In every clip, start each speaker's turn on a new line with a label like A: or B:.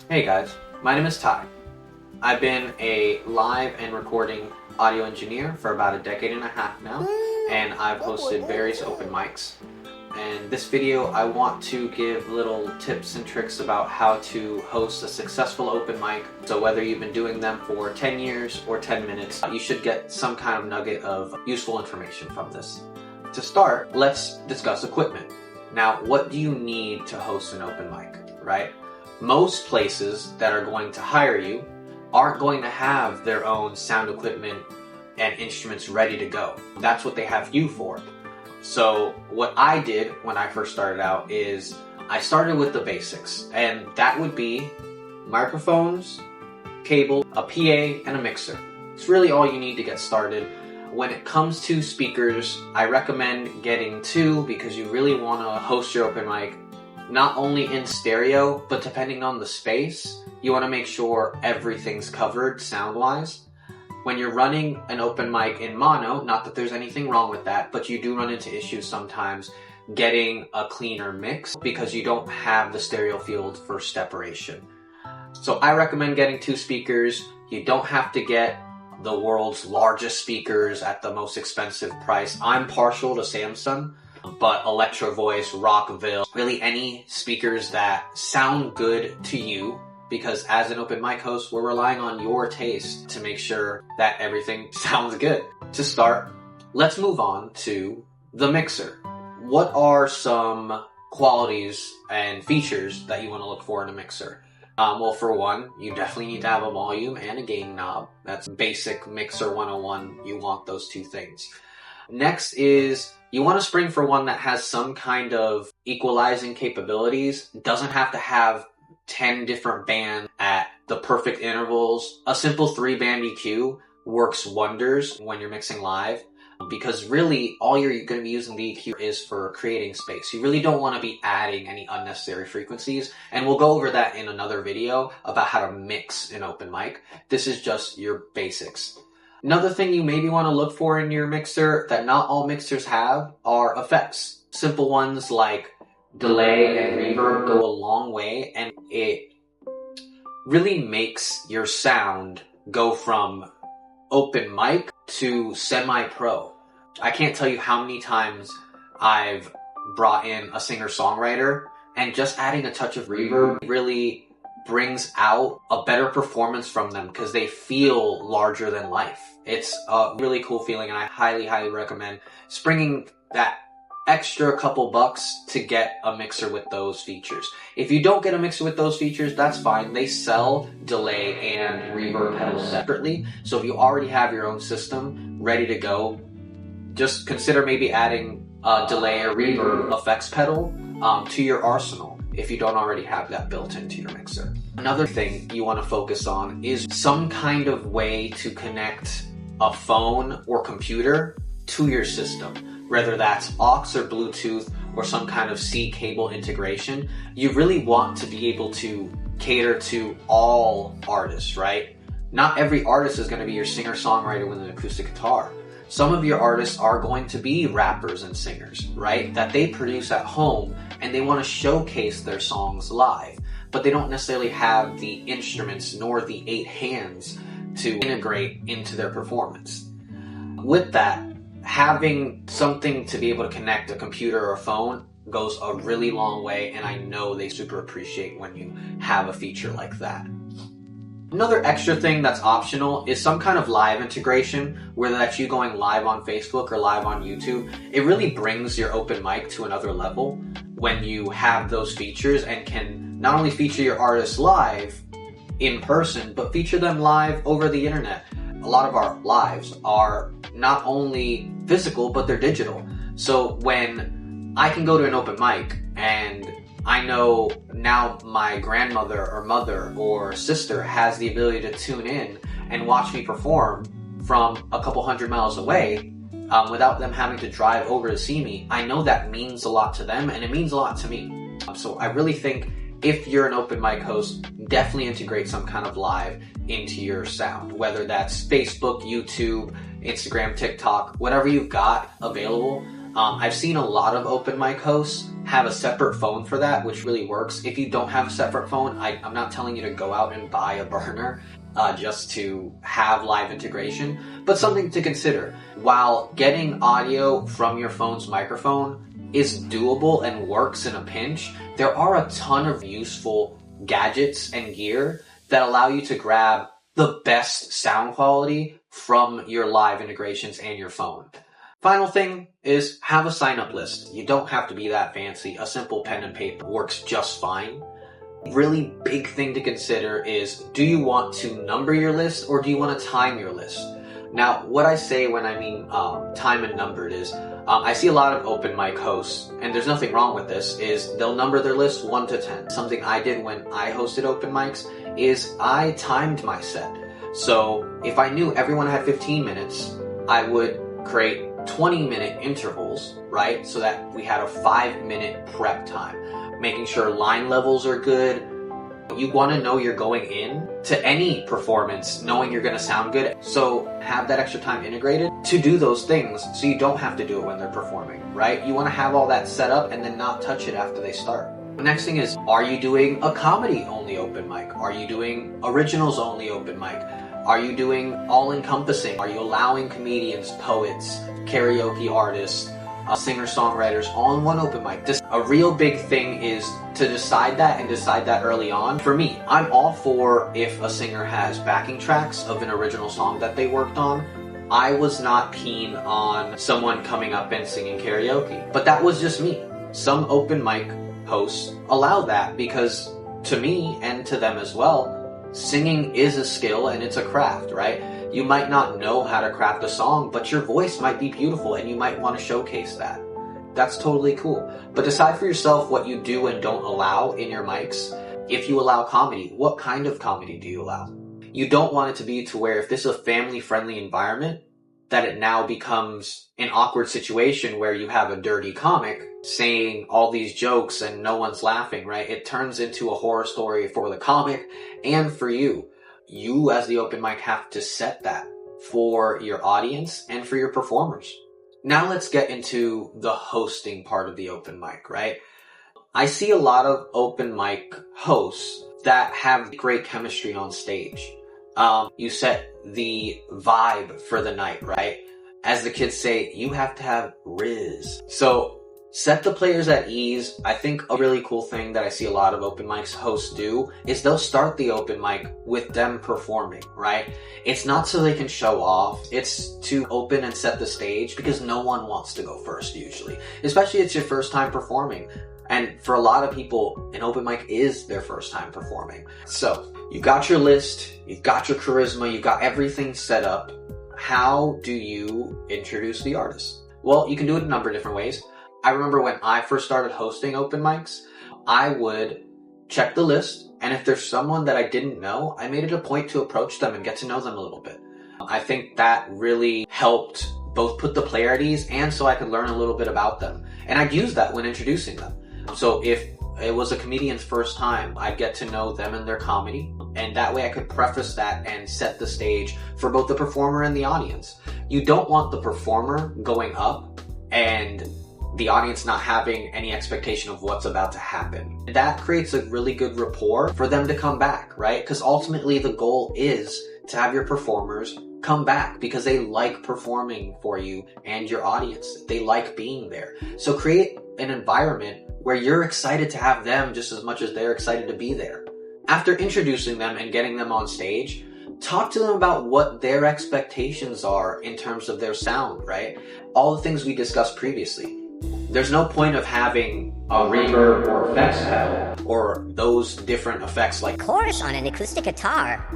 A: Hey guys, my name is Ty. I've been a live and recording audio engineer for about a decade and a half now, and I've hosted various open mics. And this video, I want to give little tips and tricks about how to host a successful open mic. So whether you've been doing them for 10 years or 10 minutes, you should get some kind of nugget of useful information from this. To start, let's discuss equipment. Now, what do you need to host an open mic, right? Most places that are going to hire you aren't going to have their own sound equipment and instruments ready to go. That's what they have you for. So what I did when I first started out is I started with the basics, and that would be microphones, cable, a PA, and a mixer. It's really all you need to get started. When it comes to speakers, I recommend getting 2 because you really want to host your open mic not only in stereo, but depending on the space, you want to make sure everything's covered sound-wise. When you're running an open mic in mono, not that there's anything wrong with that, but you do run into issues sometimes getting a cleaner mix because you don't have the stereo field for separation. So I recommend getting 2 speakers. You don't have to get the world's largest speakers at the most expensive price. I'm partial to Samsung, but Electro Voice, Rockville, really any speakers that sound good to you, because as an open mic host, we're relying on your taste to make sure that everything sounds good. To start, let's move on to the mixer. What are some qualities and features that you want to look for in a mixer? Well, for one, you definitely need to have a volume and a gain knob. That's basic mixer 101. You want those 2 things. Next is you want to spring for one that has some kind of equalizing capabilities. It doesn't have to have 10 different bands at the perfect intervals. A simple 3-band EQ works wonders when you're mixing live, because really all you're going to be using the EQ is for creating space. You really don't want to be adding any unnecessary frequencies, and we'll go over that in another video about how to mix an open mic. This is just your basics. Another thing you maybe want to look for in your mixer that not all mixers have are effects. Simple ones like delay and reverb go a long way, and it really makes your sound go from open mic to semi-pro. I can't tell you how many times I've brought in a singer-songwriter and just adding a touch of reverb really brings out a better performance from them because they feel larger than life. It's a really cool feeling, and I highly, highly recommend springing that extra couple bucks to get a mixer with those features. If you don't get a mixer with those features, that's fine. They sell delay and reverb pedals separately. So if you already have your own system ready to go, just consider maybe adding a delay or reverb effects pedal to your arsenal if you don't already have that built into your mixer. Another thing you want to focus on is some kind of way to connect a phone or computer to your system, whether that's aux or Bluetooth or some kind of C cable integration. You really want to be able to cater to all artists, right? Not every artist is going to be your singer-songwriter with an acoustic guitar. Some of your artists are going to be rappers and singers, right? That they produce at home and they want to showcase their songs live, but they don't necessarily have the instruments nor the 8 hands to integrate into their performance. With that, having something to be able to connect a computer or a phone goes a really long way, and I know they super appreciate when you have a feature like that. Another extra thing that's optional is some kind of live integration, whether that's you going live on Facebook or live on YouTube. It really brings your open mic to another level when you have those features and can not only feature your artists live in person, but feature them live over the internet. A lot of our lives are not only physical, but they're digital. So when I can go to an open mic and I know now my grandmother or mother or sister has the ability to tune in and watch me perform from a couple hundred miles away without them having to drive over to see me, I know that means a lot to them and it means a lot to me. So I really think if you're an open mic host, definitely integrate some kind of live into your sound, whether that's Facebook, YouTube, Instagram, TikTok, whatever you've got available. I've seen a lot of open mic hosts have a separate phone for that, which really works. If you don't have a separate phone, I'm not telling you to go out and buy a burner just to have live integration, but something to consider. While getting audio from your phone's microphone is doable and works in a pinch, there are a ton of useful gadgets and gear that allow you to grab the best sound quality from your live integrations and your phone. Final thing is have a sign-up list. You don't have to be that fancy. A simple pen and paper works just fine. Really big thing to consider is, do you want to number your list or do you want to time your list? Now, what I say when I mean time and numbered is, I see a lot of open mic hosts, and there's nothing wrong with this, is they'll number their list 1 to 10. Something I did when I hosted open mics is I timed my set. So if I knew everyone had 15 minutes, I would create 20-minute intervals, right? So that we had a 5-minute prep time, making sure line levels are good. You want to know you're going in to any performance knowing you're going to sound good. So have that extra time integrated to do those things so you don't have to do it when they're performing, right? You want to have all that set up and then not touch it after they start. The next thing is, are you doing a comedy-only open mic? Are you doing originals-only open mic? Are you doing all-encompassing? Are you allowing comedians, poets, karaoke artists, singer-songwriters all in one open mic? A real big thing is to decide that and decide that early on. For me, I'm all for if a singer has backing tracks of an original song that they worked on. I was not keen on someone coming up and singing karaoke, but that was just me. Some open mic hosts allow that because to me and to them as well, singing is a skill and it's a craft, right? You might not know how to craft a song, but your voice might be beautiful and you might want to showcase that. That's totally cool. But decide for yourself what you do and don't allow in your mics. If you allow comedy, what kind of comedy do you allow? You don't want it to be to where if this is a family-friendly environment, that it now becomes an awkward situation where you have a dirty comic saying all these jokes and no one's laughing, right? It turns into a horror story for the comic and for you. You as the open mic have to set that for your audience and for your performers. Now let's get into the hosting part of the open mic, right? I see a lot of open mic hosts that have great chemistry on stage. You set the vibe for the night, right? As the kids say, you have to have riz. So set the players at ease. I think a really cool thing that I see a lot of open mics hosts do is they'll start the open mic with them performing, right? It's not so they can show off. It's to open and set the stage because no one wants to go first usually, especially if it's your first time performing. And for a lot of people, an open mic is their first time performing. So you've got your list, you've got your charisma, you've got everything set up. How do you introduce the artist? Well, you can do it a number of different ways. I remember when I first started hosting open mics, I would check the list, and if there's someone that I didn't know, I made it a point to approach them and get to know them a little bit. I think that really helped both put the player at ease and so I could learn a little bit about them. And I'd use that when introducing them. So if it was a comedian's first time, I'd get to know them and their comedy, and that way I could preface that and set the stage for both the performer and the audience. You don't want the performer going up and the audience not having any expectation of what's about to happen. That creates a really good rapport for them to come back, right? Because ultimately the goal is to have your performers come back because they like performing for you and your audience. They like being there. So create an environment where you're excited to have them just as much as they're excited to be there. After introducing them and getting them on stage, talk to them about what their expectations are in terms of their sound, right? All the things we discussed previously. There's no point of having a reverb or effects pedal or those different effects like
B: chorus on an acoustic guitar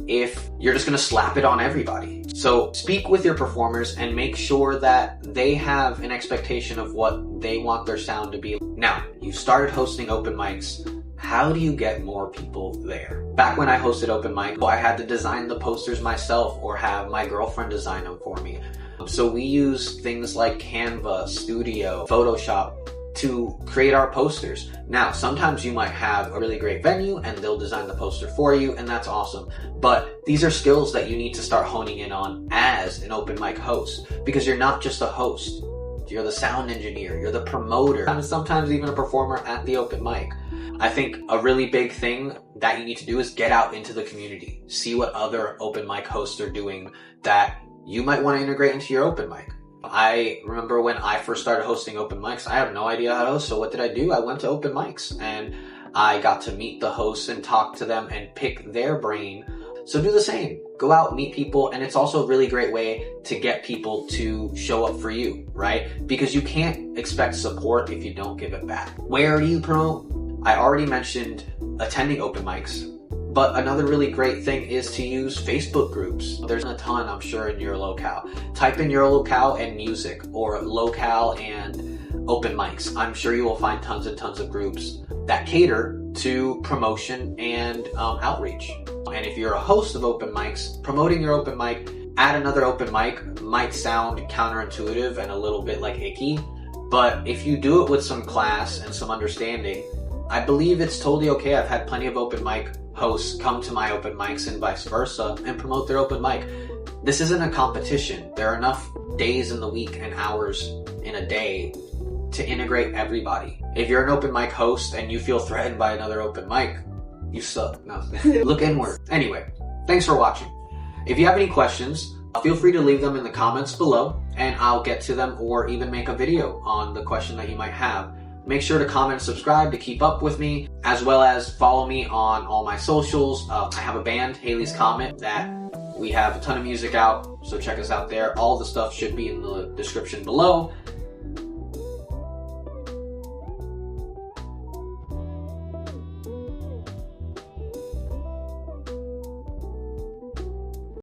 A: if you're just going to slap it on everybody. So speak with your performers and make sure that they have an expectation of what they want their sound to be. Now, you started hosting open mics. How do you get more people there? Back when I hosted open mic, I had to design the posters myself or have my girlfriend design them for me. So we use things like Canva, Studio, Photoshop to create our posters. Now, sometimes you might have a really great venue and they'll design the poster for you, and that's awesome. But these are skills that you need to start honing in on as an open mic host, because you're not just a host. you're the sound engineer, you're the promoter, and sometimes even a performer at the open mic. I think a really big thing that you need to do is get out into the community. See what other open mic hosts are doing that you might want to integrate into your open mic. I remember when I first started hosting open mics, I had no idea how to host, so what did I do? I went to open mics and I got to meet the hosts and talk to them and pick their brain. So do the same. Go out, meet people, and it's also a really great way to get people to show up for you, right? Because you can't expect support if you don't give it back. Where do you promote? I already mentioned attending open mics, but another really great thing is to use Facebook groups. There's a ton, I'm sure, in your locale. Type in your locale and music, or locale and open mics. I'm sure you will find tons and tons of groups that cater to promotion and outreach. And if you're a host of open mics, promoting your open mic at another open mic might sound counterintuitive and a little bit like icky, but if you do it with some class and some understanding, I believe it's totally okay. I've had plenty of open mic hosts come to my open mics and vice versa and promote their open mic. This isn't a competition. There are enough days in the week and hours in a day to integrate everybody. If you're an open mic host and you feel threatened by another open mic, you suck. No. Look inward. Anyway, thanks for watching. If you have any questions, feel free to leave them in the comments below and I'll get to them or even make a video on the question that you might have. Make sure to comment and subscribe to keep up with me, as well as follow me on all my socials. I have a band, Haley's Comet, that we have a ton of music out, so check us out there. All the stuff should be in the description below.